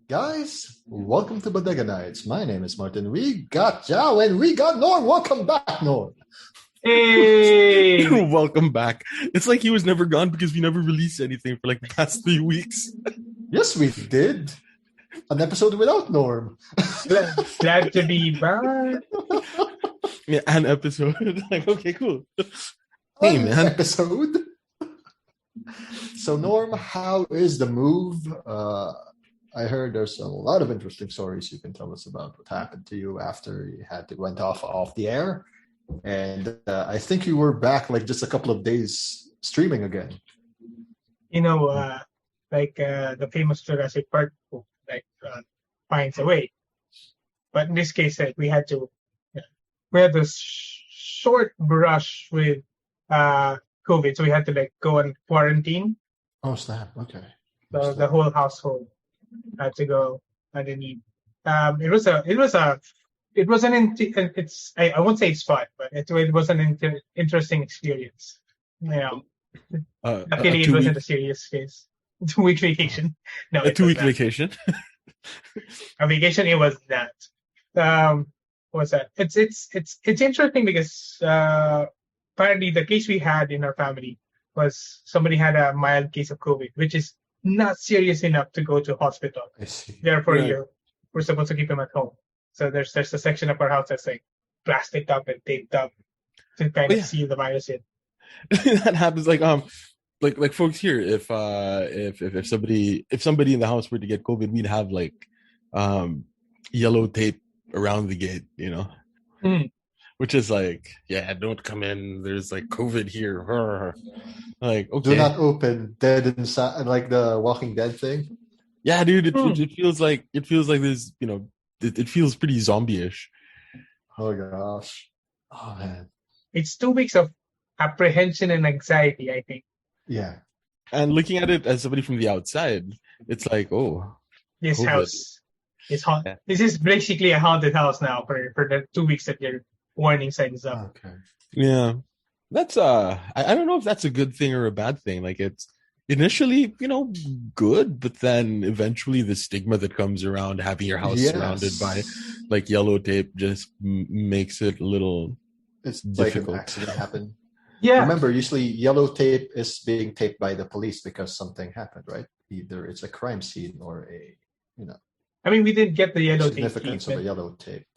Guys, welcome to Bodega Nights. My name is Martin. We got Joao and we got Norm. Welcome back, Norm. Hey! Welcome back. It's like he was never gone because we never released anything for like the past 3 weeks. Yes, we did. An episode without Norm. Glad to be back. Yeah, an episode. Like, okay, cool. Hey, man. Episode. So, Norm, how is the move? I heard there's a lot of interesting stories you can tell us about what happened to you after you had to went off the air. And I think you were back like just a couple of days streaming again. You know, the famous Jurassic Park book, finds a way. But in this case, we had this short brush with COVID, so we had to go on quarantine. Oh snap! Okay. So the whole household had to go underneath. I won't say it's fun, but it was an interesting experience. You know, luckily it wasn't a serious case. 2-week vacation. No, a 2-week vacation. A vacation. It was that. What's that? It's interesting because apparently the case we had in our family was somebody had a mild case of COVID, which is not serious enough to go to hospital. I see. Therefore, we're supposed to keep him at home. So there's a section of our house that's like plastic up and taped up to kind of seal the virus in. That happens like folks here. If somebody in the house were to get COVID, we'd have yellow tape around the gate, which is don't come in. There's COVID here. Okay. Do not open. Dead inside, like the Walking Dead thing. Yeah, dude. It feels like this. It feels pretty zombie-ish. Oh gosh. Oh man. It's 2 weeks of apprehension and anxiety, I think. Yeah. And looking at it as somebody from the outside, it's like, this COVID. House is haunted. Yeah. This is basically a haunted house now for the 2 weeks that your warning sign is up. Okay. Yeah. That's I don't know if that's a good thing or a bad thing. It's initially, good, but then eventually the stigma that comes around having your house surrounded by yellow tape just makes it a little difficult. Like an accident happened. Yeah. Remember, usually yellow tape is being taped by the police because something happened, right? Either it's a crime scene or I mean, we didn't get the yellow significance tape. of a yellow tape.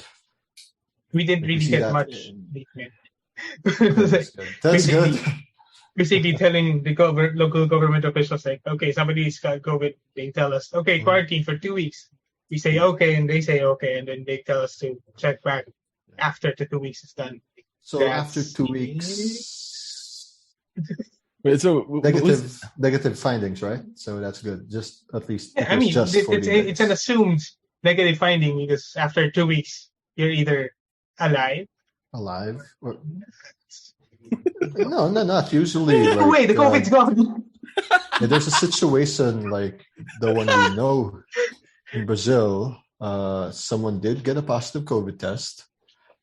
We didn't really get much treatment. That's good. Basically telling the local government officials, okay, somebody's got COVID. They tell us, okay, quarantine for 2 weeks. We say okay, and they say okay, and then they tell us to check back after the 2 weeks is done. So after 2 weeks, so negative findings, right? So that's good. Just at least. Yeah, it's an assumed negative finding because after 2 weeks, you're either alive. Or... No, not usually. Wait, the COVID's gone. There's a situation like the one we know in Brazil. Someone did get a positive COVID test,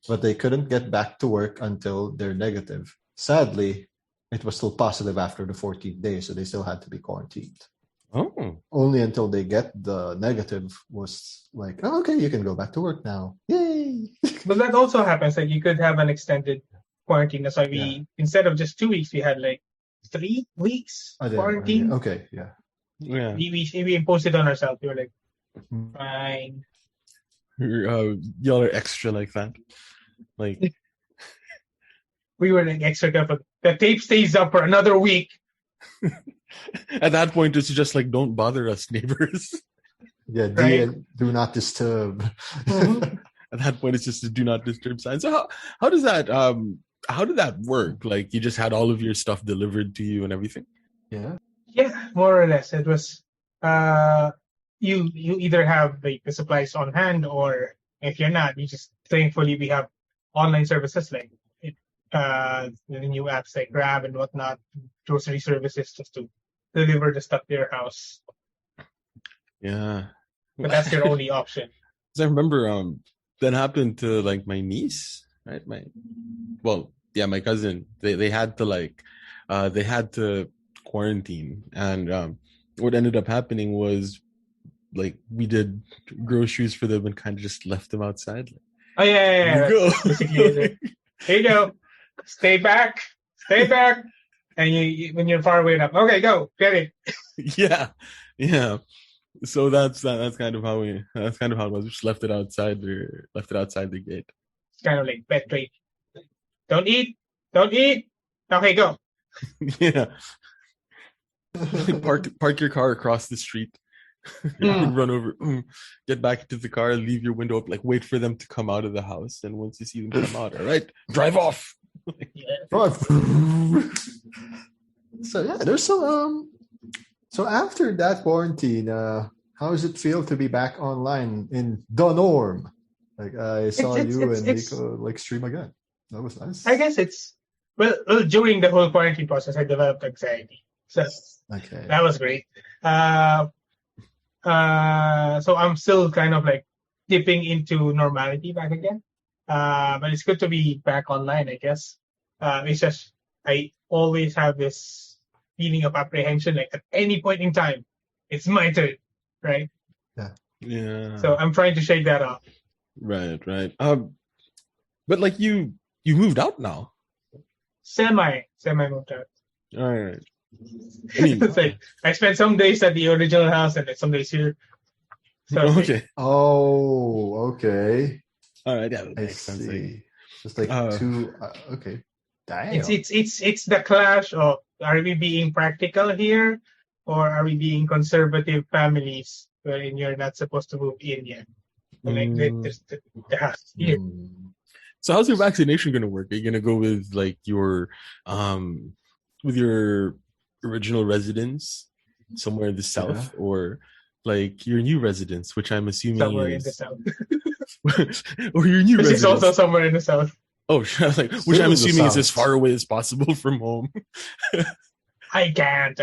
but they couldn't get back to work until they're negative. Sadly, it was still positive after the 14th day, so they still had to be quarantined. Oh. Only until they get the negative was okay, you can go back to work now. Yay! But that also happens. You could have an extended quarantine. That's why instead of just 2 weeks, we had 3 weeks quarantine. Okay, yeah. We imposed it on ourselves. We were fine. Y'all are extra like that. We were extra careful. The tape stays up for another week. At that point, it's just don't bother us, neighbors. Yeah, right? Do not disturb. Mm-hmm. At that point, it's just a do not disturb sign. So how does that how did that work? You just had all of your stuff delivered to you and everything? Yeah, more or less. It was you either have the supplies on hand, or if you're not, you just thankfully we have online services the new apps like Grab and whatnot, grocery services just to deliver the stuff to your house. Yeah. But that's your only option. I remember that happened to my niece, right? My cousin. They had to quarantine, and what ended up happening was like we did groceries for them and kind of just left them outside. Oh yeah. Here you go. Basically, it. Here you go. Stay back. And you when you're far away enough, okay, go get it. Yeah. So that's kind of how it was. We just left it outside the gate. It's kind of like pet trade. Don't eat. Okay, go. Yeah. Park your car across the street. Run over, get back into the car, leave your window up, like wait for them to come out of the house, and once you see them come out, all right, drive off. So yeah, there's some. So after that quarantine, how does it feel to be back online in the norm? Like I saw you and Nico like stream again. That was nice. I guess it's well during the whole quarantine process, I developed anxiety, so okay, that was great. So I'm still kind of like dipping into normality back again. But it's good to be back online, I guess. It's just I always have this feeling of apprehension, like at any point in time, it's my turn, right? Yeah. So I'm trying to shake that off. Right. But like you moved out now. Semi moved out. All right. It's like I spent some days at the original house and then some days here. So okay. Okay. All right. Yeah, I see. Just like two. Okay. Damn. It's the clash of are we being practical here or are we being conservative families wherein you're not supposed to move in yet? Like the house here. So how's your vaccination going to work? Are you going to go with like your original residence somewhere in the south, or like your new residence, which I'm assuming somewhere is in the south, or your new residence is also somewhere in the south. Oh, like which I'm assuming is as far away as possible from home. I can't.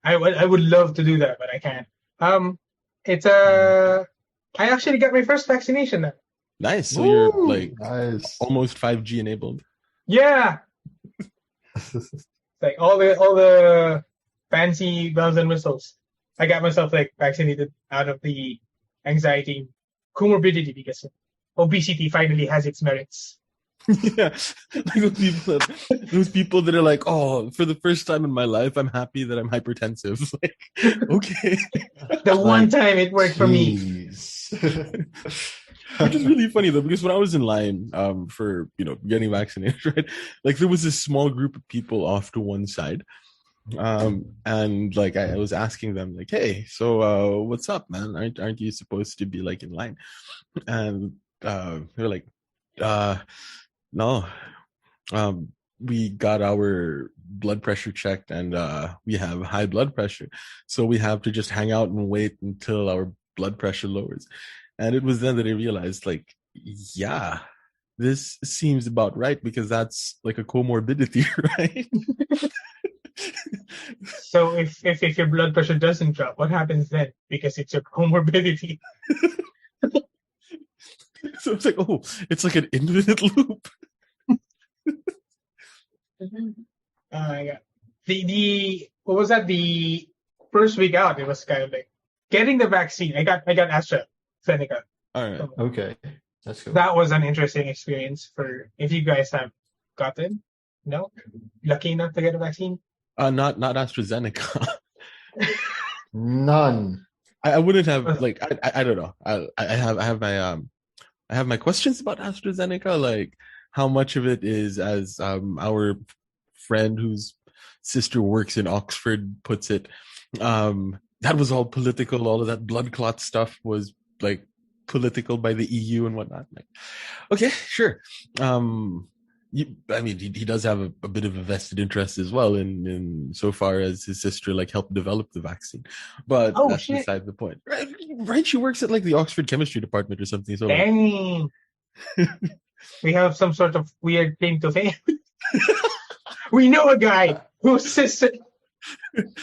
I would love to do that, but I can't. It's I actually got my first vaccination now. Nice. So you're like nice. Almost 5G enabled. Yeah. Like all the fancy bells and whistles. I got myself like vaccinated out of the anxiety comorbidity because obesity finally has its merits. Yeah, like those people that are like, oh, for the first time in my life, I'm happy that I'm hypertensive. Like, okay, the one time it worked for me. Which is really funny though, because when I was in line for getting vaccinated, right, like there was this small group of people off to one side, and like I was asking them like, hey, so what's up, man? Aren't you supposed to be like in line? And they're like, no, we got our blood pressure checked and we have high blood pressure, so we have to just hang out and wait until our blood pressure lowers. And it was then that I realized, like, yeah, this seems about right, because that's like a comorbidity, right? So if your blood pressure doesn't drop, what happens then? Because it's your comorbidity. So it's like, oh, it's like an infinite loop. Yeah. The what was that? The first week out, it was kind of like getting the vaccine. I got AstraZeneca. All right. Okay. That's cool. That was an interesting experience for if you guys have gotten lucky enough to get a vaccine. Not AstraZeneca. None. I wouldn't have like I don't know. I have my questions about AstraZeneca, like how much of it is, as our friend whose sister works in Oxford puts it, that was all political. All of that blood clot stuff was like political by the EU and whatnot. Like, okay, sure. I mean, he does have a bit of a vested interest as well in so far as his sister like helped develop the vaccine, but that's beside the point. Right? She works at like the Oxford chemistry department or something. So dang, we have some sort of weird claim to fame. We know a guy whose sister.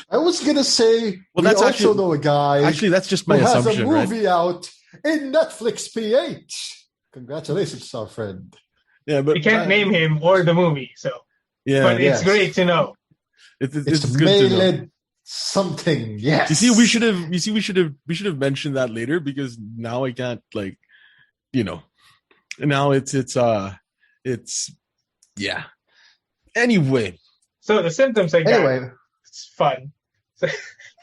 I was gonna say, well, that's also know a guy. Actually, that's just my assumption. Has a movie out in Netflix PH. Congratulations, our friend. Yeah, but we can't name him or the movie, so. Yeah, but it's great to know. It's good to know. something. Yes. You see, we should have mentioned that later, because now I can't, like, now it's yeah. Anyway. So the symptoms I got, Anyway, it's fun.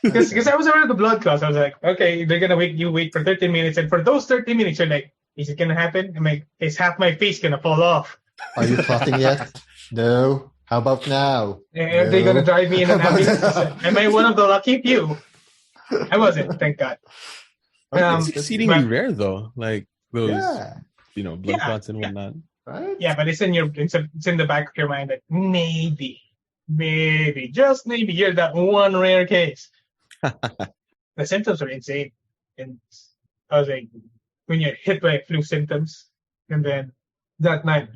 Because I was around the blood clots. I was like, okay, they're gonna wait for 30 minutes, and for those 30 minutes, you're like, is it gonna happen? I'm like, is half my face gonna fall off? are you plotting yet? No. How about now? Are they gonna drive me in an ambulance? Am I one of the lucky few? I wasn't, thank God. It's exceedingly rare, though. Like those, blood clots and whatnot. Right? Yeah, but it's in the back of your mind that maybe, just maybe, you're that one rare case. The symptoms are insane, and I was like, when you're hit by flu symptoms, and then that night,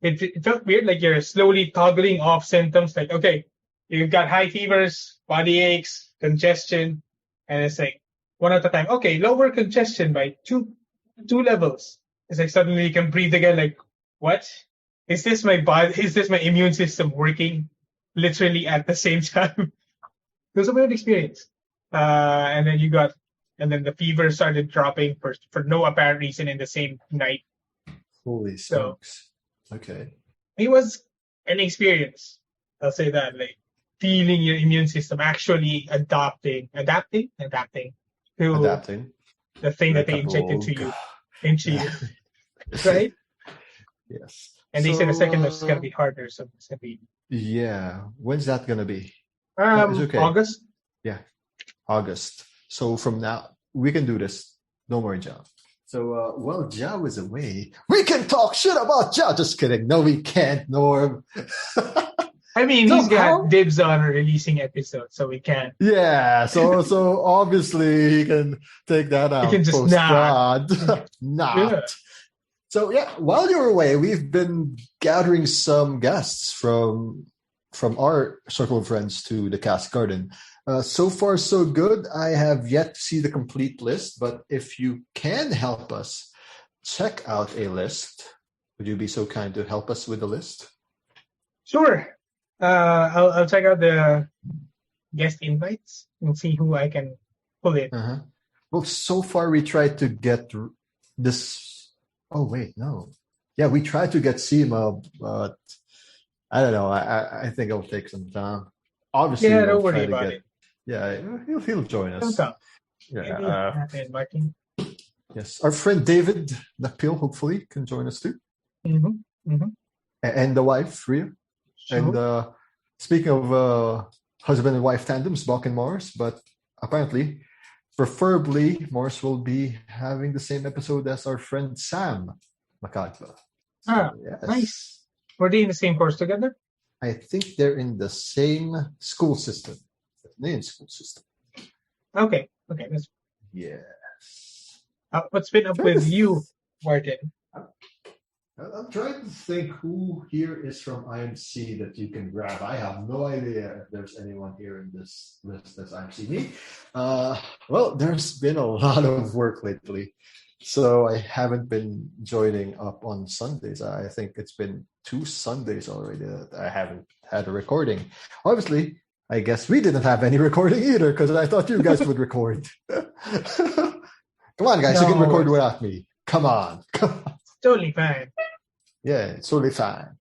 it felt weird, like you're slowly toggling off symptoms. Like, okay, you've got high fevers, body aches, congestion, and it's like one at a time. Okay, lower congestion by two levels. It's like suddenly you can breathe again. Like, what? Is this my body? Is this my immune system working literally at the same time? It was a weird experience. And then the fever started dropping for no apparent reason in the same night. Holy smokes. Okay. It was an experience. I'll say that, like feeling your immune system actually adapting to the thing that they injected into you. Right? Yes. And they said the second dose is going to be harder, so it's going to be... Yeah. When's that going to be? Okay. August? Yeah. August. So from now, we can do this. No more Joao. So while Joao is away, we can talk shit about Joao. Just kidding. No, we can't, Norm. I mean, he's got dibs on releasing episodes, so we can. Yeah, so obviously he can take that out. He can just not. Yeah. So yeah, while you're away, we've been gathering some guests from our circle of friends to the Cast Garden. So far, so good. I have yet to see the complete list, but if you can help us check out a list, would you be so kind to help us with the list? Sure. I'll check out the guest invites and see who I can pull in. Uh-huh. Well, so far we tried to get this. Oh wait, no. Yeah, we tried to get Seema, but I don't know. I think it'll take some time. Obviously, yeah, don't worry about it. Yeah, he'll join us. Yeah. Martin. Yes, our friend David Napil hopefully can join us too. Mm-hmm. Mm-hmm. And the wife, Ria. Sure. And speaking of husband and wife tandems, Bach and Morris, but apparently, preferably, Morris will be having the same episode as our friend Sam Makagba. Yes. Nice. Were they in the same course together? I think they're in the same school system. Main school system. Okay. That's... Yes. What's been up with you, Martin? I'm trying to think who here is from IMC that you can grab. I have no idea if there's anyone here in this list that's IMC me. Well, there's been a lot of work lately, so I haven't been joining up on Sundays. I think it's been 2 Sundays already that I haven't had a recording. Obviously, I guess we didn't have any recording either because I thought you guys would record. Come on, guys, you can record without me. Come on. Totally fine. Yeah, it's totally fine.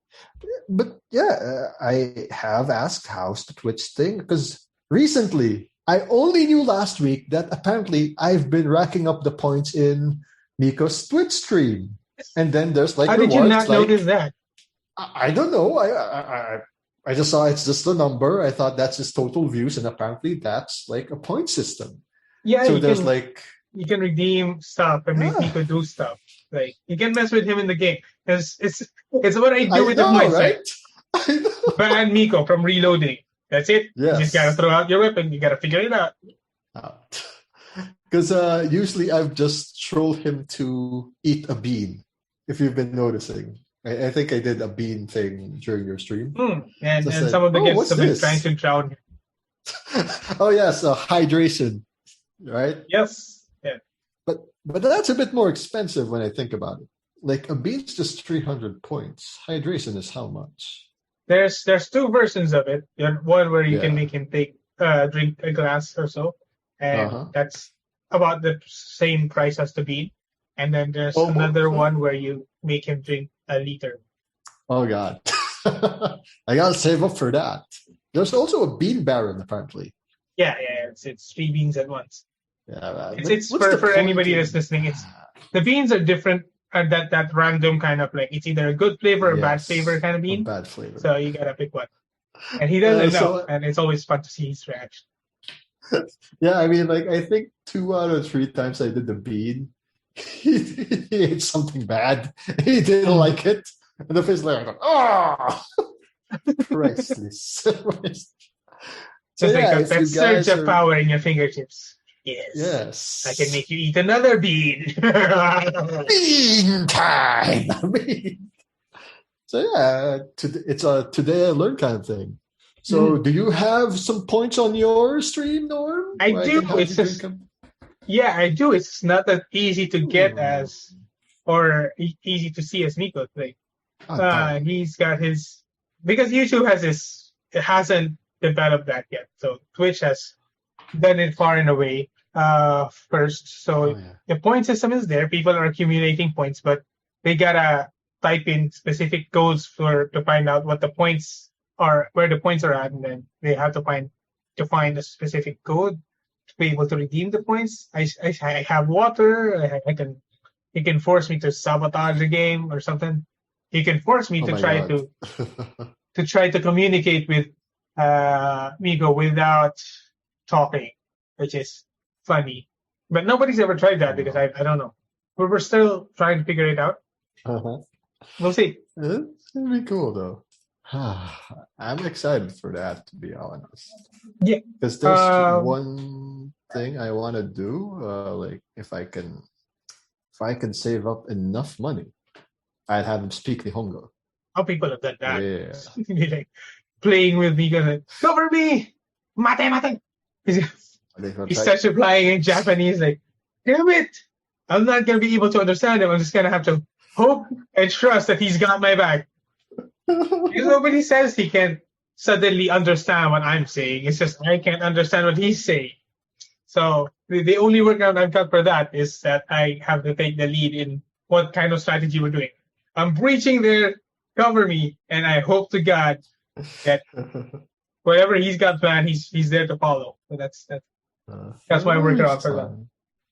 But yeah, I have asked how's the Twitch thing because recently I only knew last week that apparently I've been racking up the points in Nico's Twitch stream, and then there's like how did you not notice that? I don't know. I just saw it's just a number. I thought that's his total views, and apparently that's like a point system. Yeah, so there's like you can redeem stuff and make Nico do stuff. Like you can mess with him in the game. It's what I do with the points. Right? I know. Ban Nico from reloading. That's it. Yes. You just gotta throw out your weapon. You gotta figure it out. Because usually I've just trolled him to eat a bean. If you've been noticing. I think I did a bean thing during your stream. And some of the guests have been trying to drown him. Oh yes, hydration, right? Yes. Yeah. But that's a bit more expensive when I think about it. Like a bean's just 300 points. Hydration is how much? There's 2 versions of it. One where you can make him take drink a glass or so, and Uh-huh. that's about the same price as the bean. And then there's Oh, another one where you make him drink a liter. oh God. I gotta save up for that. There's also a bean baron, apparently. Yeah. It's 3 beans at once. Yeah, man. It's What's the for point anybody in that's listening. It's that? the beans are different. That random kind of like it's either a good flavor or bad flavor kind of A bean. bad flavor. So you gotta pick one. And he doesn't know, so- and it's always fun to see his reaction. Yeah, I mean, like I think 2 out of 3 times I did the bean, he ate something bad. He didn't like it, and the face like, oh, priceless. So Just like yeah, if that you surge guys of are- power in your fingertips. Yes. Yes, I can make you eat another bean. bean time. Bean. So yeah, it's a today I learned kind of thing. So do you have some points on your stream, Norm? I Where do. can have It's you just- drink 'em? Yeah, I do. It's not that easy to get Ooh. as, or easy to see as Nico. Like, Oh, darn. he's got his, because YouTube has this, it hasn't developed that yet. So Twitch has done it far and away first. So Oh, yeah. the point system is there. People are accumulating points, but they gotta type in specific codes to find out what the points are, where the points are at, and then they have to find a specific code to be able to redeem the points. I have water. He can force me to sabotage the game or something. He can force me Oh to my try God. to try to communicate with Migo without talking, which is funny. But nobody's ever tried that because I don't know. We're still trying to figure it out. Uh-huh. We'll see. It's gonna be cool though. I'm excited for that, to be honest. Yeah. Because there's one thing I want to do. Like if I can save up enough money, I'd have him speak Nihongo. How people have done that. Yeah. Be like playing with me, going, cover me! Mate! He starts replying in Japanese, like, damn it! I'm not going to be able to understand him. I'm just going to have to hope and trust that he's got my back. Because nobody says he can suddenly understand what I'm saying. It's just I can't understand what he's saying. So the only workaround I've got for that is that I have to take the lead in what kind of strategy we're doing. I'm breaching there, cover me, and I hope to God that whatever he's got planned, he's there to follow. So that's my workaround for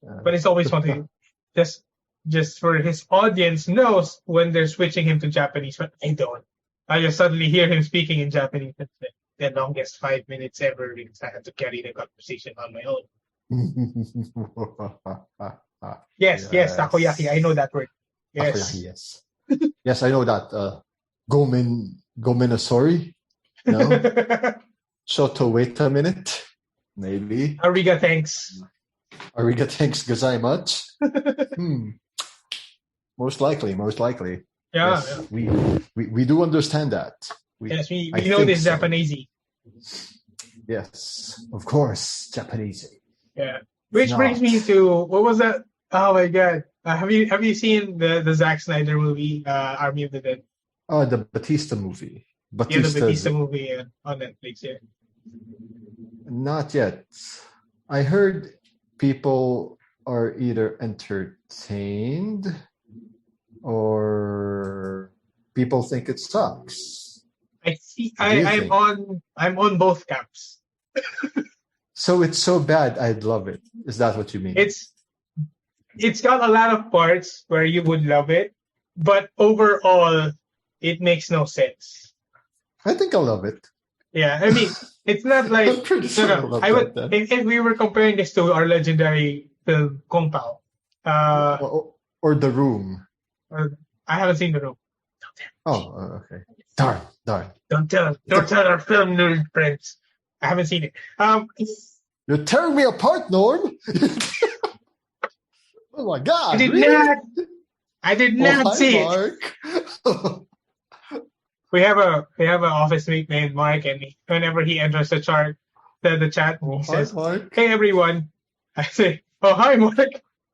that. But it's always fun to just for his audience knows when they're switching him to Japanese, but I don't. I just suddenly hear him speaking in Japanese. It's the longest 5 minutes ever because I had to carry the conversation on my own. Yes, takoyaki. I know that word. Yes. Takoyaki, yes. Yes, I know that. Gomenasori. No? Shoto, wait a minute. Maybe. Ariga, thanks. Ariga, thanks gozaimasu. Most likely. Yeah. Yes, we do understand that. We I know think this so. Japanese. Yes, of course, Japanese. Yeah. Which Not. brings me to what was that? Oh my God! Have you seen the Zack Snyder movie Army of the Dead? Oh, the Batista movie. Yeah, the Batista movie on Netflix. Yeah. Not yet. I heard people are either entertained or people think it sucks. I see. What do you I'm on both camps. So it's so bad, I'd love it. Is that what you mean? It's got a lot of parts where you would love it, but overall, it makes no sense. I think I'll love it. Yeah, I mean, it's not like I'm pretty sure I'll love I would that, then. if we were comparing this to our legendary film Kung Pao. Or The Room. I haven't seen The Room. Oh, okay. Darn. Don't tell our film nerd friends. I haven't seen it. You're tearing me apart, Norm. Oh my God! I did not see it. Mark. We have an office mate named Mark, and whenever he enters the chat, he says, Mark. "Hey everyone." I say, "Oh hi, Mark,"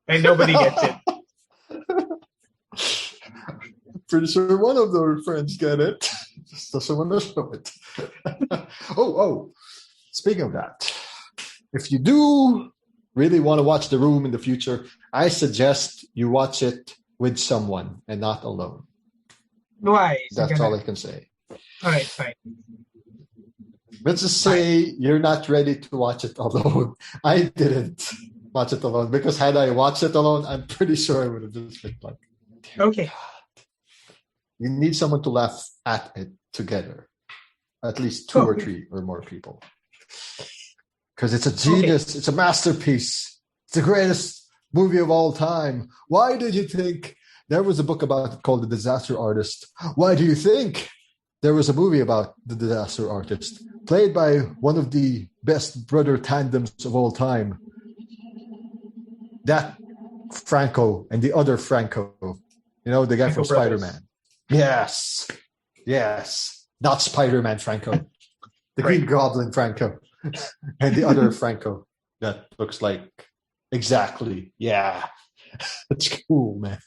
and nobody gets it. Pretty sure one of their friends get it. Just doesn't want to show it. Oh. Speaking of that, if you do really want to watch The Room in the future, I suggest you watch it with someone and not alone. Why? That's all I can say. All right, fine. Let's just say you're not ready to watch it alone. I didn't watch it alone because had I watched it alone, I'm pretty sure I would have just been like, okay. God. You need someone to laugh at it together. At least 2 or 3 or more people. Because it's a genius. It's a masterpiece. It's the greatest movie of all time. Why did you think there was a book about it called The Disaster Artist? Why do you think there was a movie about the disaster artist played by one of the best brother tandems of all time? That Franco and the other Franco. You know, the guy from Spider-Man. Yes. Not Spider-Man Franco. The Green Goblin Franco. And the other Franco that looks like exactly. Yeah. That's cool, man.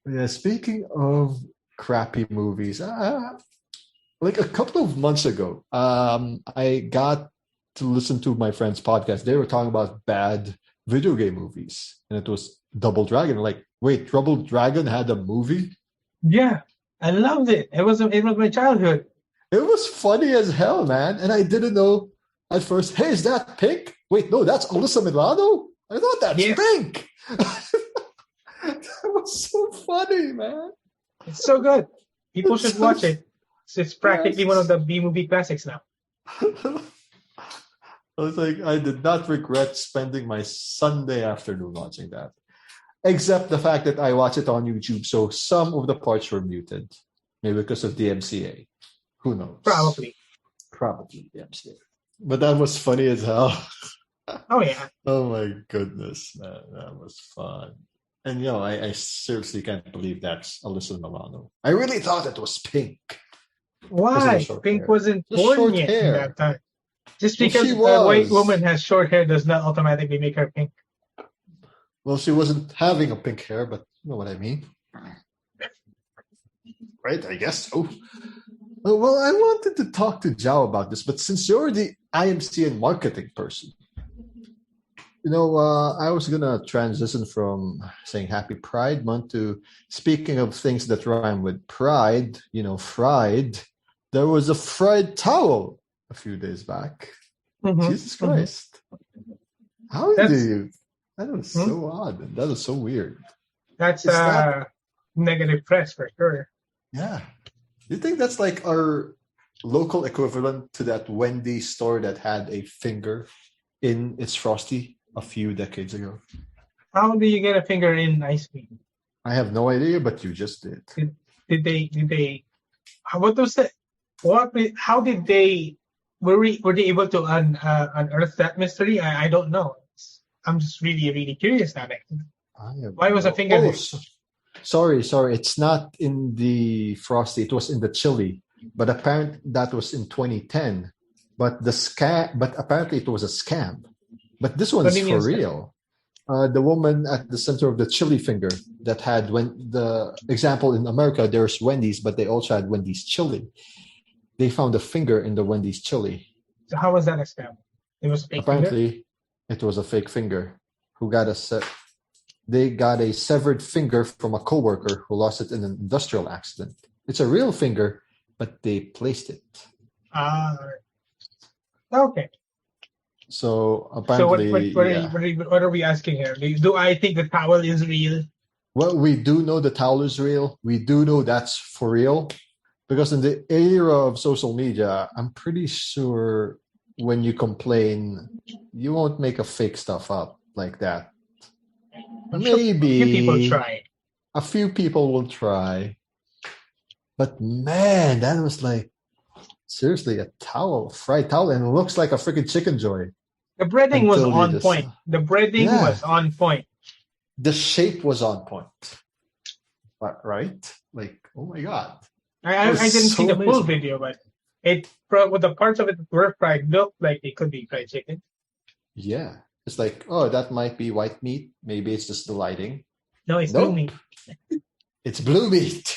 Yeah, speaking of crappy movies, like a couple of months ago, I got to listen to my friend's podcast. They were talking about bad video game movies, and it was Double Dragon. Like, wait, Double Dragon had a movie? Yeah, I loved it. It was my childhood. It was funny as hell, man. And I didn't know at first, hey, is that Pink? Wait, no, that's Alyssa Milano? I thought that's Pink. That was so funny, man. It's so good. People should watch it. It's practically one of the B-movie classics now. I was like, I did not regret spending my Sunday afternoon watching that. Except the fact that I watched it on YouTube, so some of the parts were muted. Maybe because of the MCA. Who knows? Probably the MCA. But that was funny as hell. Oh, yeah. Oh, my goodness, man. That was fun. And, you know, I seriously can't believe that's Alyssa Milano. I really thought it was Pink. Why? Pink wasn't born yet at that time. Just because a white woman has short hair does not automatically make her pink. Well, she wasn't having a pink hair, but you know what I mean. Right? I guess so. Well, I wanted to talk to Joao about this, but since you're the IMC and marketing person, you know, I was going to transition from saying Happy Pride Month to speaking of things that rhyme with pride, you know, fried. There was a fried towel a few days back. Mm-hmm. Jesus Christ. Mm-hmm. How do you... That was so odd. That was so weird. That's negative press for sure. Yeah. You think that's like our local equivalent to that Wendy's store that had a finger in its Frosty a few decades ago? How do you get a finger in ice cream? I have no idea, but you just did. Did they? What was that? How did they? Were they able to unearth that mystery? I don't know. I'm just really curious now. Why was a finger there? Sorry. It's not in the Frosty. It was in the chili. But apparently that was in 2010. But apparently it was a scam. But this one's for real. The woman at the center of the chili finger that had the example in America, there's Wendy's, but they also had Wendy's chili. They found a finger in the Wendy's chili. So how was that a scam? It was a fake apparently. Finger? It was a fake finger who got they got a severed finger from a coworker who lost it in an industrial accident. It's a real finger, but they placed it. Okay. So apparently, what are we asking here? Do I think the towel is real? Well, we do know the towel is real. We do know that's for real. Because in the era of social media, I'm pretty sure when you complain, you won't make a fake stuff up like that. Maybe a few people will try. But man, that was like seriously a fried towel, and it looks like a freaking chicken joy. The breading was on point. The breading was on point. The shape was on point. Right? Like, oh my God. I didn't see the full video, but with the parts of it that were fried looked like they could be fried chicken. Yeah. It's like, oh, that might be white meat. Maybe it's just the lighting. No, it's blue meat. It's blue meat.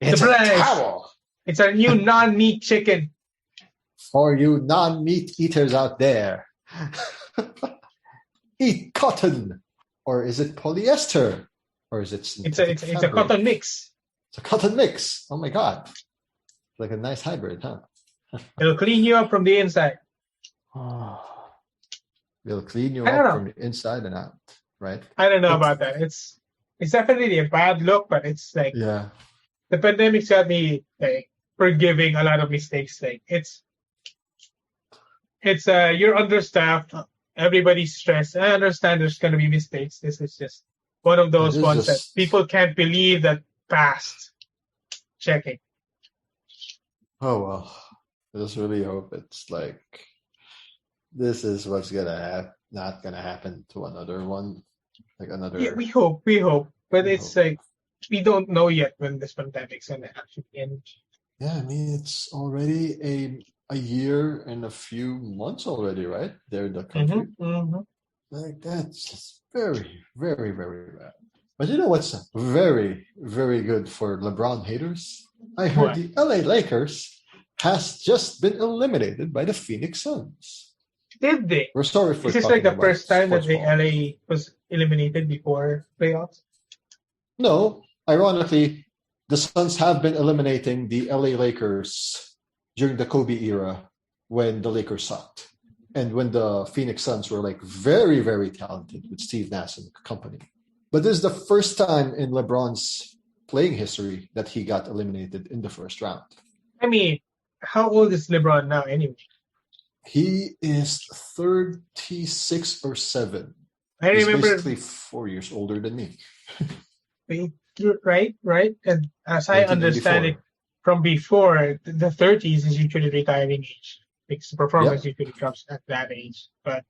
It's a towel. It's our new non-meat chicken. For you non-meat eaters out there, eat cotton, or is it polyester, or is it synthetic It's a cotton mix. It's a cotton mix. Oh my god, it's like a nice hybrid, huh? It'll clean you up from the inside. It'll clean you I don't up know. from the inside and out, right? I don't know about that. It's definitely a bad look, but it's like Yeah. the pandemic's got me like forgiving a lot of mistakes. Like it's you're understaffed, everybody's stressed. I understand there's gonna be mistakes. This is just one of those ones that people can't believe that passed checking. Oh well. I just really hope it's like this is what's not gonna happen to another one. Like another. Yeah, we hope. But it's like we don't know yet when this pandemic's gonna actually end. Yeah, I mean it's already a year and a few months already, right? There in the country. Like that's just very, very, very bad. But you know what's very, very good for LeBron haters? I heard the LA Lakers has just been eliminated by the Phoenix Suns. Did they? We're sorry for Is this like the first time that the LA was eliminated before playoffs? No. Ironically, the Suns have been eliminating the LA Lakers during the Kobe era when the Lakers sucked. And when the Phoenix Suns were like very, very talented with Steve Nash and company. But this is the first time in LeBron's playing history that he got eliminated in the first round. I mean, how old is LeBron now anyway? He is 36 or 7. He's basically 4 years older than me. Right. And as I understand it, from before, the 30s is usually retiring age. Because the performance usually drops at that age. But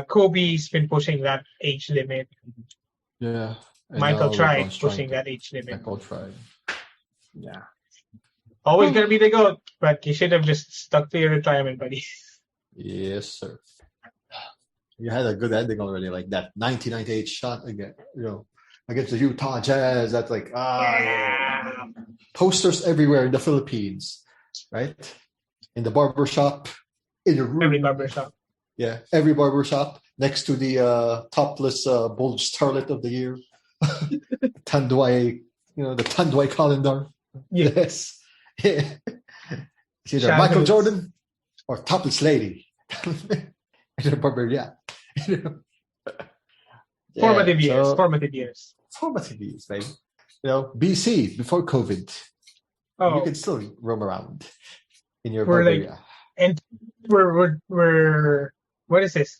Kobe's been pushing that age limit. Yeah. Michael tried pushing that age limit. Michael tried. Yeah. Always gonna be the GOAT, but you should have just stuck to your retirement, buddy. Yes, sir. You had a good ending already, like that 1998 shot again, against the Utah Jazz. That's like posters everywhere in the Philippines, right? In the barber shop, in your room. Every barber shop. Yeah, every barber shop next to the topless bulge starlet of the year, Tanduay, the Tanduay calendar. Yes. Yeah. It's either Michael Jordan or topless lady. Formative years, baby. BC, before COVID. Oh, you can still roam around in your barberia. And we're what is this?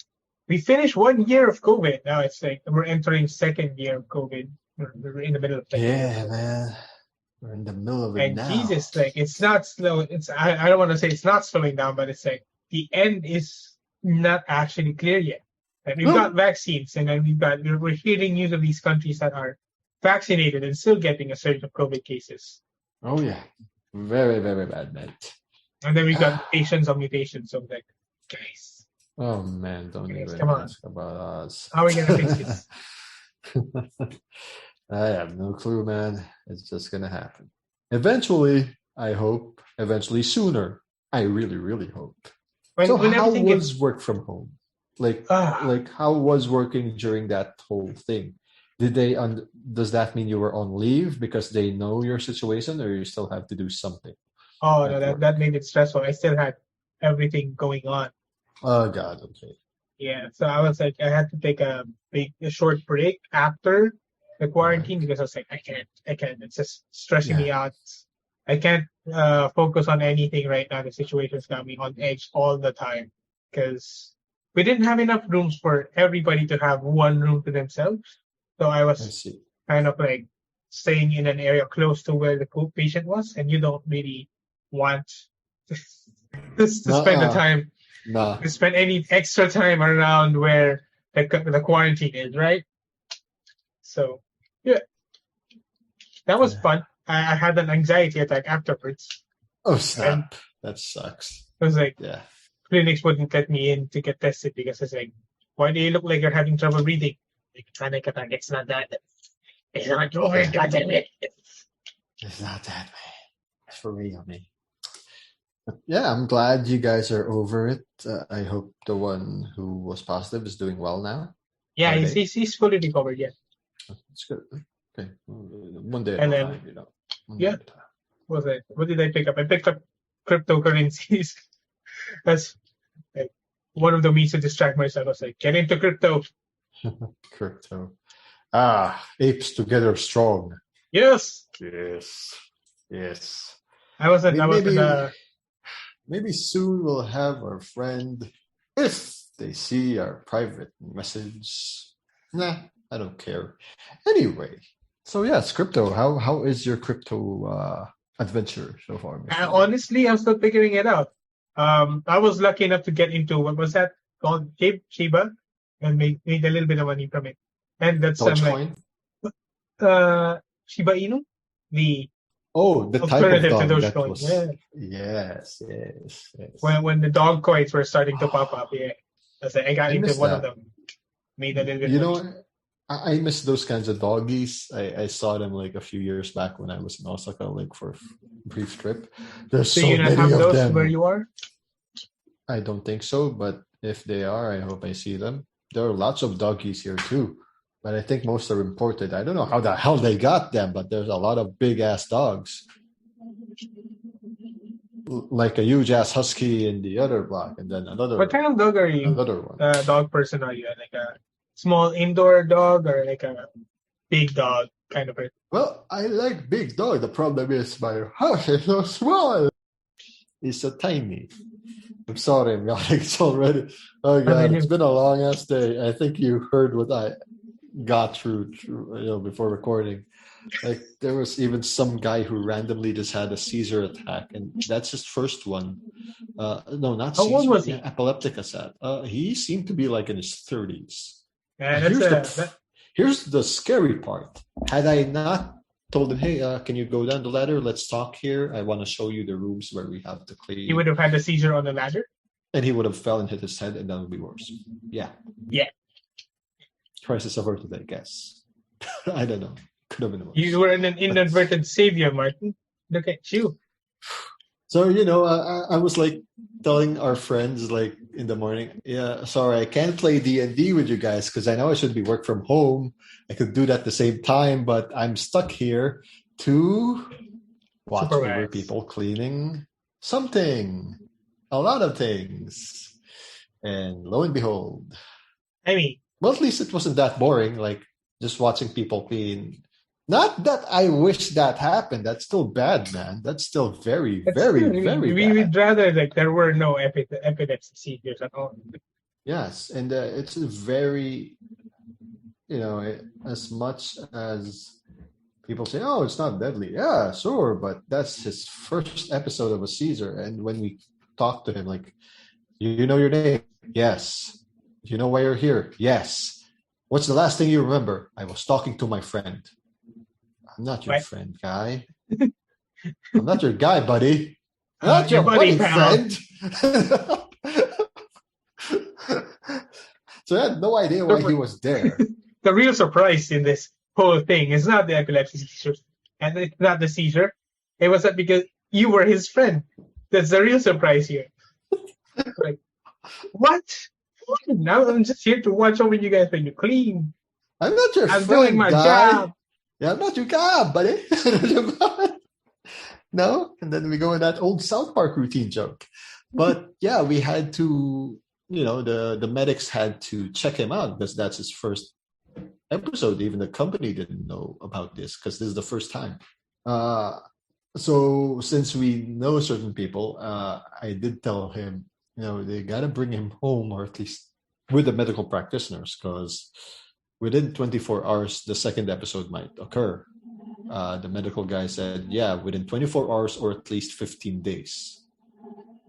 We finished 1 year of COVID. Now it's like we're entering second year of COVID. We're in the middle of it. Man. We're in the middle of it now. And Jesus, like it's not slow. I don't want to say it's not slowing down, but it's like the end is not actually clear yet. Like we've got vaccines, and then we're hearing news of these countries that are vaccinated and still getting a surge of COVID cases. Oh yeah, very, very bad, man. And then we got mutations on mutations. So like, guys. Oh man, don't even ask about us. How are we gonna fix this? I have no clue, man. It's just gonna happen. Eventually, I hope. Eventually, sooner. I really, really hope. How was work from home? Like how was working during that whole thing? Did they? Does that mean you were on leave because they know your situation, or you still have to do something? Oh no, that made it stressful. I still had everything going on. Oh God, okay. Yeah, so I was like, I had to take a short break after the quarantine because I was like, I can't. It's just stressing me out. I can't focus on anything right now. The situation's got me on edge all the time because we didn't have enough rooms for everybody to have one room to themselves. So I was kind of like staying in an area close to where the patient was, and you don't really want to spend the time. To spend any extra time around where the quarantine is, right? So, yeah. That was fun. I had an anxiety attack afterwards. Oh, snap. That sucks. It was like, clinics wouldn't let me in to get tested because it's like, why do you look like you're having trouble breathing? Like, panic attack. It's not that. It's not COVID, goddammit. It's not that, man. It's for real, man. Yeah, I'm glad you guys are over it. I hope the one who was positive is doing well now. Yeah, Are he's, they? he's, he's fully recovered, yeah. It's good. Okay. One day at And a then, time, you know. One day yeah, at a time. what did I pick up? I picked up cryptocurrencies. That's like one of the means to distract myself. I was like, get into crypto. Crypto. Apes together strong. Yes. Yes. Yes. I wasn't, I wasn't, Maybe soon we'll have our friend, if they see our private message. Nah, I don't care. Anyway, so yes, crypto. How is your crypto adventure so far, Mr. Lee? honestly, I'm still figuring it out. I was lucky enough to get into, what was that called? Shiba, and made a little bit of money from it. And that's, I'm like, Dogecoin? Shiba Inu, the Oh, the type of alternative to dog that Dogecoin. was. Yeah. Yes, yes, yes. When the dog coins were starting to pop up, yeah. I got I into miss one of that. them. Made a little bit You money. know, I miss those kinds of doggies. I saw them like a few years back when I was in Osaka, like for a brief trip. There's Do so you not many have of those where them. you are? I don't think so, but if they are, I hope I see them. There are lots of doggies here too, but I think most are imported. I don't know how the hell they got them, but there's a lot of big ass dogs, like a huge ass husky in the other block, and then What kind of dog are you? another one. Dog person are you? Like a small indoor dog or like a big dog kind of person? Well, I like big dog. The problem is my house is so small. It's so tiny. I'm sorry, I'm yawning. It's already. Oh god, it's been a long ass day. I think you heard what I got through before recording. Like there was even some guy who randomly just had a seizure attack, and that's his first one. No, not How seizure. old was he? Yeah, epileptic attack. He seemed to be like in his 30s. Yeah, Here's the scary part. Had I not told him, hey, can you go down the ladder? Let's talk here. I want to show you the rooms where we have to clean. He would have had a seizure on the ladder? And he would have fell and hit his head, and that would be worse. Yeah. Yeah. Crisis averted, I guess. I don't know. Could have been worse. You were an inadvertent savior, Martin. Look at you. So, I was like telling our friends like in the morning, yeah, sorry, I can't play D&D with you guys because I know I should be work from home. I could do that at the same time, but I'm stuck here to watch over people cleaning something, a lot of things. And lo and behold, well, at least it wasn't that boring, like just watching people clean. Not that I wish that happened. That's still bad, man. That's still very bad. We'd rather like there were no epilepsy seizures at all. Yes, and it's very, as much as people say, oh, it's not deadly. Yeah, sure, but that's his first episode of a seizure. And when we talk to him, like, you know your name? Yes. You know why you're here? Yes. What's the last thing you remember? I was talking to my friend. I'm not your friend, guy. I'm not your guy, buddy. I'm not your buddy friend. So I had no idea why he was there. The real surprise in this whole thing is not the epilepsy seizure, and it's not the seizure. It was that because you were his friend. That's the real surprise here. Like, what? Now I'm just here to watch over you guys when you clean. I'm not your friend, doing my job. Yeah, I'm not your guy, buddy. No? And then we go in that old South Park routine joke. But yeah, we had to, the medics had to check him out because that's his first episode. Even the company didn't know about this because this is the first time. So since we know certain people, I did tell him, they got to bring him home, or at least with the medical practitioners, because within 24 hours, the second episode might occur. The medical guy said, yeah, within 24 hours or at least 15 days.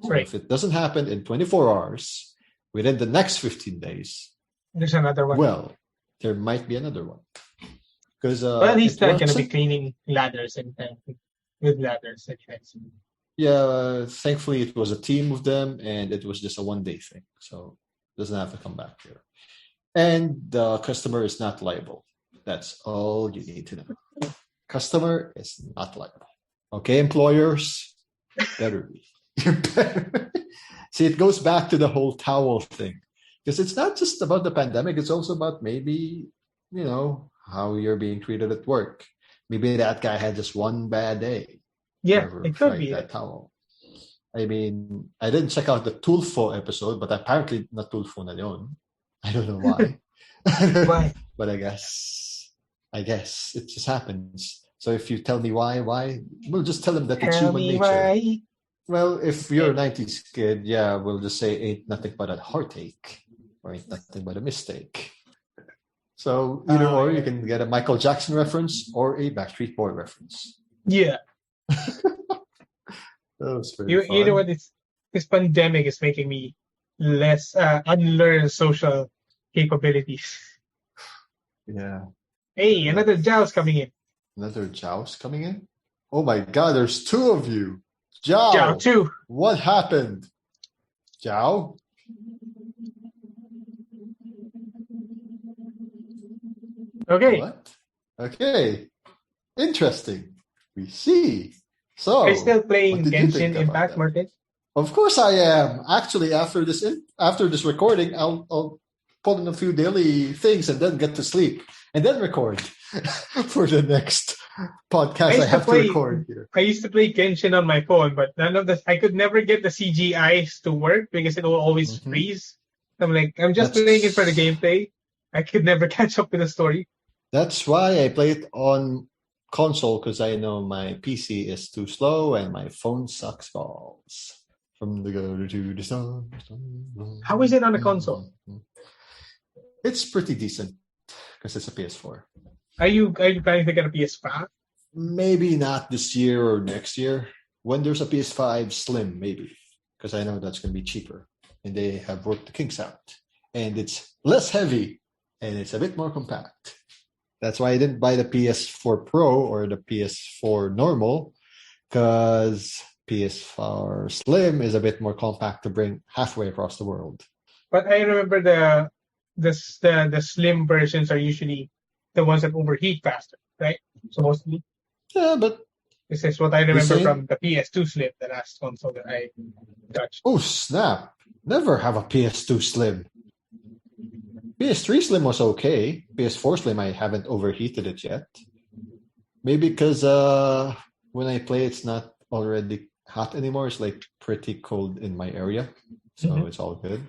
So if it doesn't happen in 24 hours, within the next 15 days, there's another one. Well, there might be another one. Because he's not going to be cleaning ladders anytime with ladders anytime soon. Yeah, thankfully it was a team of them, and it was just a one-day thing, so it doesn't have to come back here. And the customer is not liable. That's all you need to know. Customer is not liable. Okay, employers, better be. You're better. See, it goes back to the whole towel thing. Because it's not just about the pandemic, it's also about maybe, how you're being treated at work. Maybe that guy had just one bad day. Yeah, it could be that towel. I mean, I didn't check out the Tulfo episode, but apparently not Tulfo na yun. I don't know why. Why? But I guess it just happens. So if you tell me why, we'll just tell him that it's Tell human me nature. why. Well, if you're a 90s kid, yeah, we'll just say ain't nothing but a heartache or ain't nothing but a mistake. So either or, you can get a Michael Jackson reference or a Backstreet Boy reference. Yeah. That was pretty fun. You know what? This pandemic is making me less unlearn social capabilities. Yeah. Hey, another Jows coming in. Another Jows coming in? Oh my God, there's two of you. Joao. Joao 2. What happened? Joao? Okay. What? Okay. Interesting. We see. So, Are you still playing what did you think Genshin about Impact, that? Martin? Of course I am. Actually, after this recording, I'll put in a few daily things and then get to sleep and then record for the next podcast I have to record here. I used to play Genshin on my phone, but I could never get the CGIs to work because it will always freeze. I'm just playing it for the gameplay. I could never catch up with the story. That's why I play it on console, because I know my PC is too slow and my phone sucks balls. From the go to the sun. How is it on the console? It's pretty decent because it's a PS4. Are you planning to get a PS5? Maybe not this year or next year. When there's a PS5 Slim, maybe, because I know that's going to be cheaper and they have worked the kinks out. And it's less heavy and it's a bit more compact. That's why I didn't buy the PS4 Pro or the PS4 normal, because PS4 Slim is a bit more compact to bring halfway across the world. But I remember the slim versions are usually the ones that overheat faster, right? Supposedly. Yeah, but this is what I remember from the PS2 Slim, the last console that I touched. Oh snap! Never have a PS2 Slim. PS3 Slim was okay. PS4 Slim, I haven't overheated it yet. Maybe because when I play, it's not already hot anymore. It's like pretty cold in my area, so it's all good.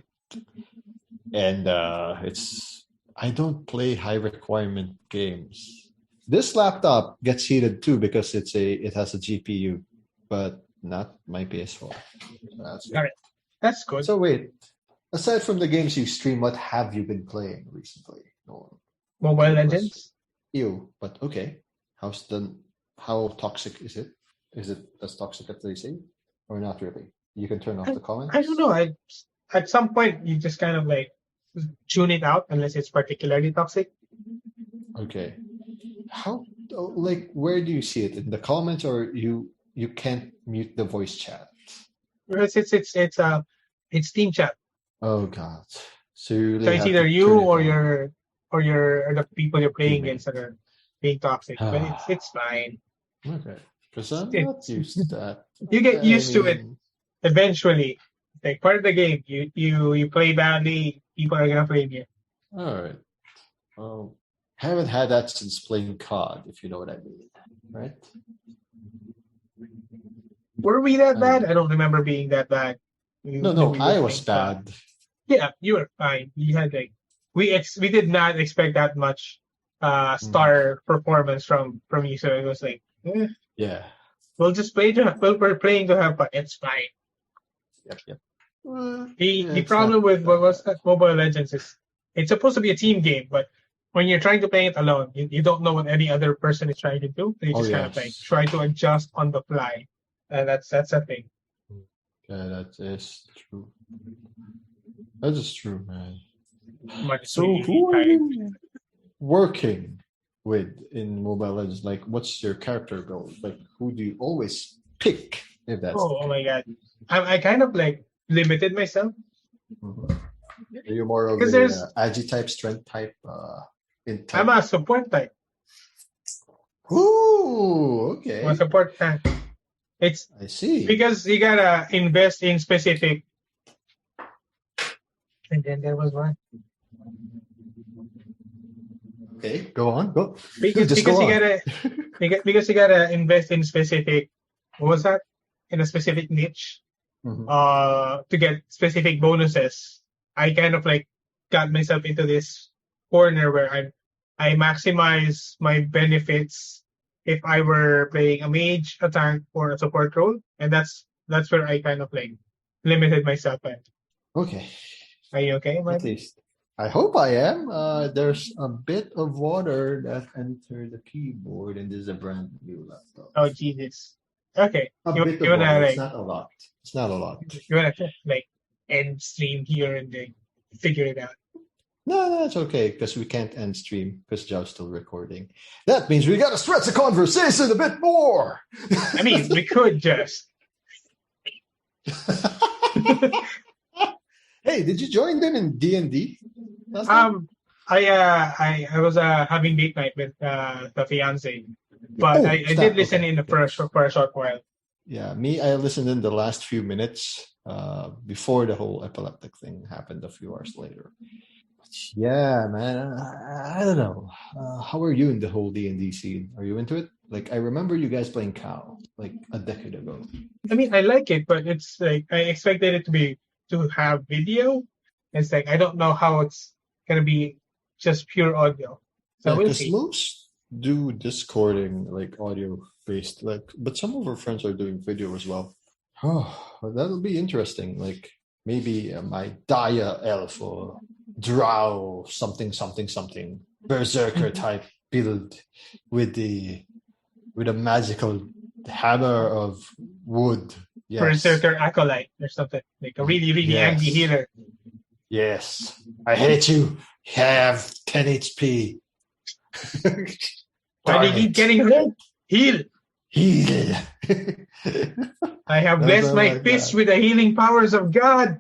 And I don't play high requirement games. This laptop gets heated too because it has a GPU, but not my PS4. That's good. So wait. Aside from the games you stream, what have you been playing recently? Mobile Legends? Ew, but okay. How toxic is it? Is it as toxic as they say? Or not really? You can turn off the comments? I don't know. At some point, you just kind of tune it out unless it's particularly toxic. Okay. Where do you see it? In the comments, or you can't mute the voice chat? It's team chat. Oh God! So it's either you or the people you're playing against that are being toxic. But it's fine. Okay, because I'm not used to that. You get used to it eventually. Like part of the game, you play badly, people are gonna blame you. All right. Well, haven't had that since playing COD, if you know what I mean, right? Were we that bad? I don't remember being that bad. No, I was bad. Yeah, you were fine. You had we did not expect that much star performance from you, so it was yeah. We'll just play we're playing to have fun. It's fine. Yep. The problem with Mobile Legends is it's supposed to be a team game, but when you're trying to play it alone, you don't know what any other person is trying to do. So you just kind of try to adjust on the fly. That's a thing. Yeah, that is true. That is true, man. So who are you working with in Mobile Legends? What's your character build? Who do you always pick? If that's oh my God, I kind of limited myself. Mm-hmm. Are you more of a agi type, strength type? I'm a support type. Ooh, okay. I'm a support tank. It's I see. because you gotta invest in specific. And then there was one. Okay, go on. Go. Because Just go you on. gotta because you gotta invest in specific. What was that? In a specific niche. Mhm. To get specific bonuses. I kind of like got myself into this corner where I maximize my benefits if I were playing a mage, a tank, or a support role, and that's where I kind of like limited myself at. Okay. Are you okay, At Mike? least. I hope I am. There's a bit of water that entered the keyboard, and this is a brand new laptop. Oh Jesus. Okay. A You bit of wanna water. like It's not a lot. It's not a lot. you wanna like end stream here and then figure it out. No, it's okay because we can't end stream because Joe's still recording. That means we got to stretch the conversation a bit more. I mean, we could just. Hey, did you join them in D&D? last time? I was having date night with the fiance, but Oh, I it's did not- listen okay. in for a short while. Yeah, I listened in the last few minutes before the whole epileptic thing happened a few hours later. But yeah, man, I don't know. How are you in the whole D&D scene? Are you into it? Like, I remember you guys playing Cow like a decade ago. I mean, I like it, but it's like I expected it to have video. It's like I don't know how it's gonna be just pure audio. So Yeah, we'll because see. most do Discording like audio based, like, but some of our friends are doing video as well. Oh, well, that'll be interesting. Like maybe my Dia elf or Drow something berserker type build with a magical hammer of wood. Yes. Berserker acolyte or something like a really Yes. angry healer. Yes. I hate you. Have 10 HP. Why do you keep getting hurt? Heal. Heal. I have blessed Nothing my like fist that. with the healing powers of God.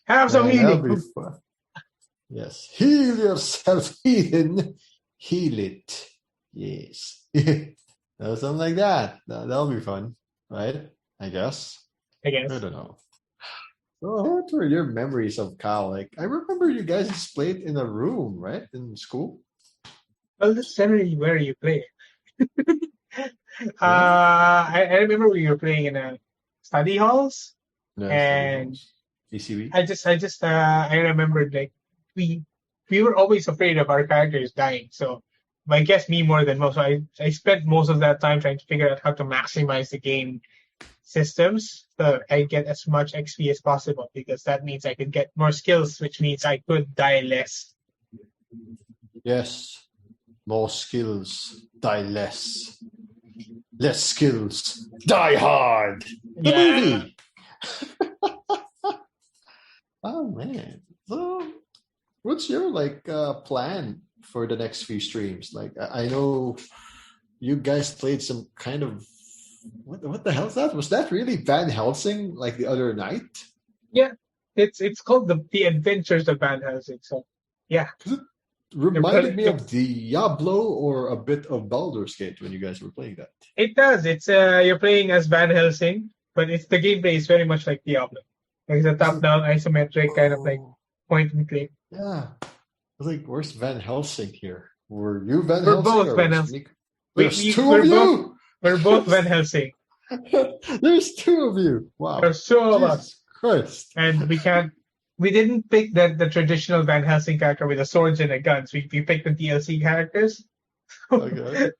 Have some Man, that'll healing. be fun. Yes. Heal yourself, heathen. Heal it. Yes. Something like that. That'll be fun. Right? I guess. I guess. I don't know. So what were your memories of Cal? Like, I remember you guys played in a room, right? In school? Well, that's generally where you play. I remember we were playing in a study halls, No, and ECB? I remembered like we were always afraid of our characters dying. So I guess me more than most. So I spent most of that time trying to figure out how to maximize the game systems so I get as much XP as possible, because that means I could get more skills, which means I could die less. Yes. More skills, die less. Less skills, die hard. The Yeah. movie. Oh man. So, what's your plan for the next few streams? Like, I know you guys played some kind of what the hell is that? Was that really Van Helsing like the other night? Yeah, it's called the Adventures of Van Helsing. So yeah, Reminded me of Diablo or a bit of Baldur's Gate when you guys were playing that. it does. It's you're playing as Van Helsing, but the gameplay is very much like Diablo. Like it's a top-down isometric kind of like point and click. Yeah. I was like, where's Van Helsing here? Were you Van We're Helsing? both or Van was Helsing. Nick- There's two we're of you? We're both Van Helsing. There's two of you. Wow. There's two of us, Jesus Christ. and we didn't pick the traditional Van Helsing character with the swords and the guns. We picked the DLC characters. Okay.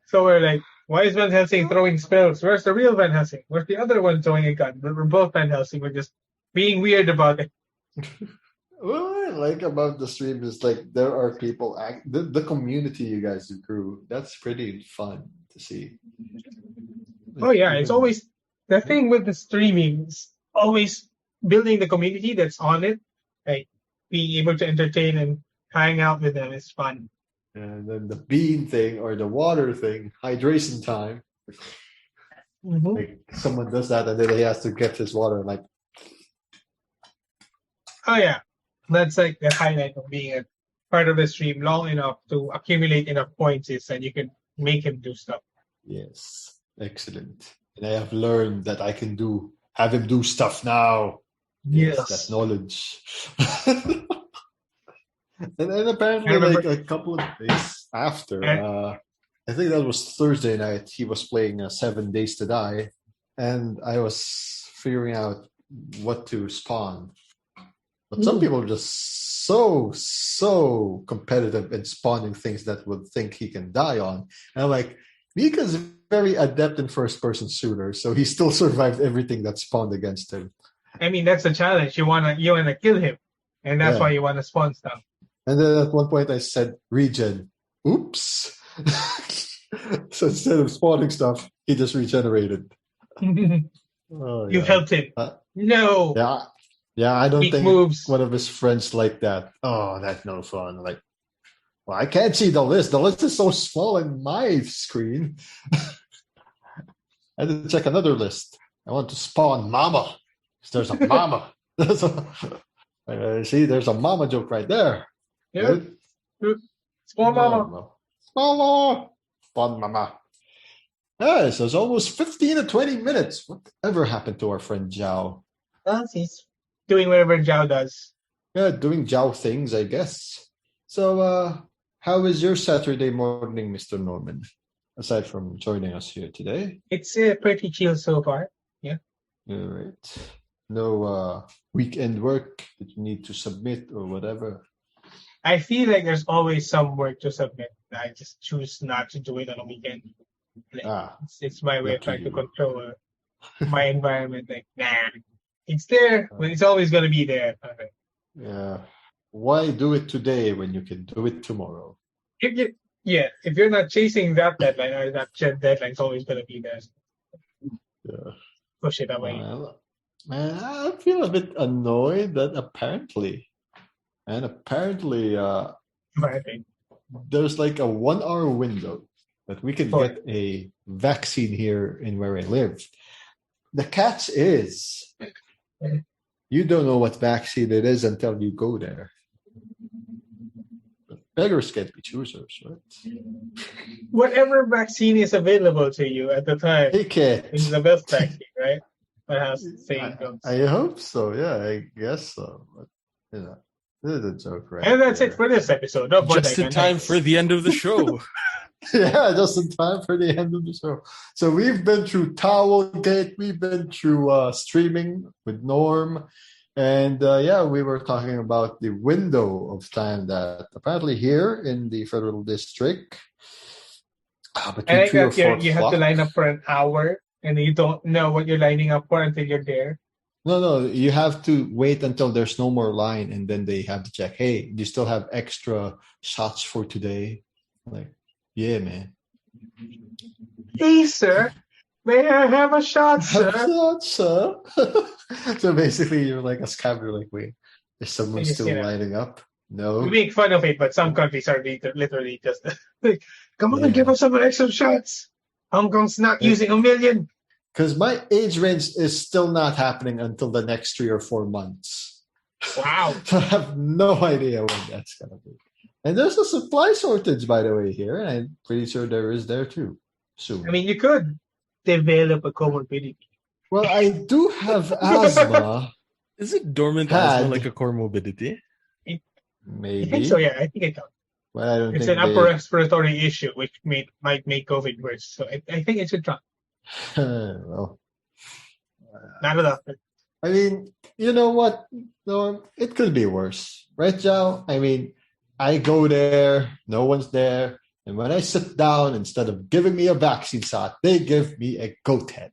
So we're like, why is Van Helsing throwing spells? Where's the real Van Helsing? Where's the other one throwing a gun? We're both Van Helsing. We're just being weird about it. What I like about the stream is like there are people the community you guys grew. That's pretty fun to see. Oh yeah, it's always the thing with the streaming is always building the community that's on it. Like being able to entertain and hang out with them is fun. And then the bean thing or the water thing, hydration time. Mhm. Like someone does that and then he has to get his water like Oh yeah, that's like the highlight of being a part of the stream long enough to accumulate enough points is that you can make him do stuff. Yes, excellent. And I have learned that I can have him do stuff now. Yes, that knowledge. And then apparently, like a couple of days after, I think that was Thursday night, he was playing 7 Days to Die, and I was figuring out what to spawn. But some people are just so competitive in spawning things that would think he can die on. And I'm like, Mika's very adept in first-person shooters, so he still survived everything that spawned against him. I mean, that's the challenge. You wanna kill him, and that's why you wanna spawn stuff. And then at one point I said, regen. Oops. So instead of spawning stuff, he just regenerated. You helped him. No. Yeah, I don't think one of his friends like that. Oh, that's no fun. Like, well, I can't see the list. The list is so small in my screen. I had to check another list. I want to spawn Mama. There's a Mama. See, there's a Mama joke right there. Yeah. Spawn Mama. Spawn Mama. Spawn Mama. Yeah, so it's almost 15 to 20 minutes. Whatever happened to our friend Joao? Well, he's doing whatever Joao does. Yeah, doing Joao things, I guess. So, how is your Saturday morning, Mr. Norman? Aside from joining us here today. It's pretty chill so far. Yeah. All right. No weekend work that you need to submit or whatever. I feel like there's always some work to submit. I just choose not to do it on a weekend. Like, it's my way of trying to control my environment. Like, it's there, but it's always going to be there. Okay. Yeah. Why do it today when you can do it tomorrow? If you're not chasing that deadline, or that deadline's always going to be there. Yeah. Push it away. I feel a bit annoyed that apparently there's like a 1 hour window that we can get a vaccine here in where I live. The catch is you don't know what vaccine it is until you go there. But beggars can't be choosers, right? Whatever vaccine is available to you at the time is the best vaccine, right? I hope so. Yeah, I guess so. But, this is a joke, right? And that's it for this episode. Just in time for the end of the show. Yeah, just in time for the end of the show. So we've been through Towelgate. We've been through streaming with Norm. And we were talking about the window of time that apparently here in the Federal District, between 3 or 4 you have to line up for an hour. And you don't know what you're lining up for until you're there. No, you have to wait until there's no more line, and then they have to check, hey, do you still have extra shots for today? Like, yeah, man. Hey, sir, may I have a shot, sir? So basically, you're like a scabber, like, wait, is someone still lining up? No. We make fun of it, but some countries are literally just like, come on, give us some extra shots. Hong Kong's not using 1 million. Because my age range is still not happening until the next 3 or 4 months. Wow. So I have no idea when that's going to be. And there's a supply shortage, by the way, here. And I'm pretty sure there is there too. Soon. I mean, you could develop a comorbidity. Well, I do have asthma. Is it dormant asthma like a comorbidity? Maybe. I think so, yeah. I think it does. Well, I don't it's think an upper respiratory issue, which might make COVID worse. So I think it should drop. Well, not enough. I mean, you know what, Norm? It could be worse, right, Joao? I mean, I go there, no one's there, and when I sit down, instead of giving me a vaccine shot, they give me a goat head.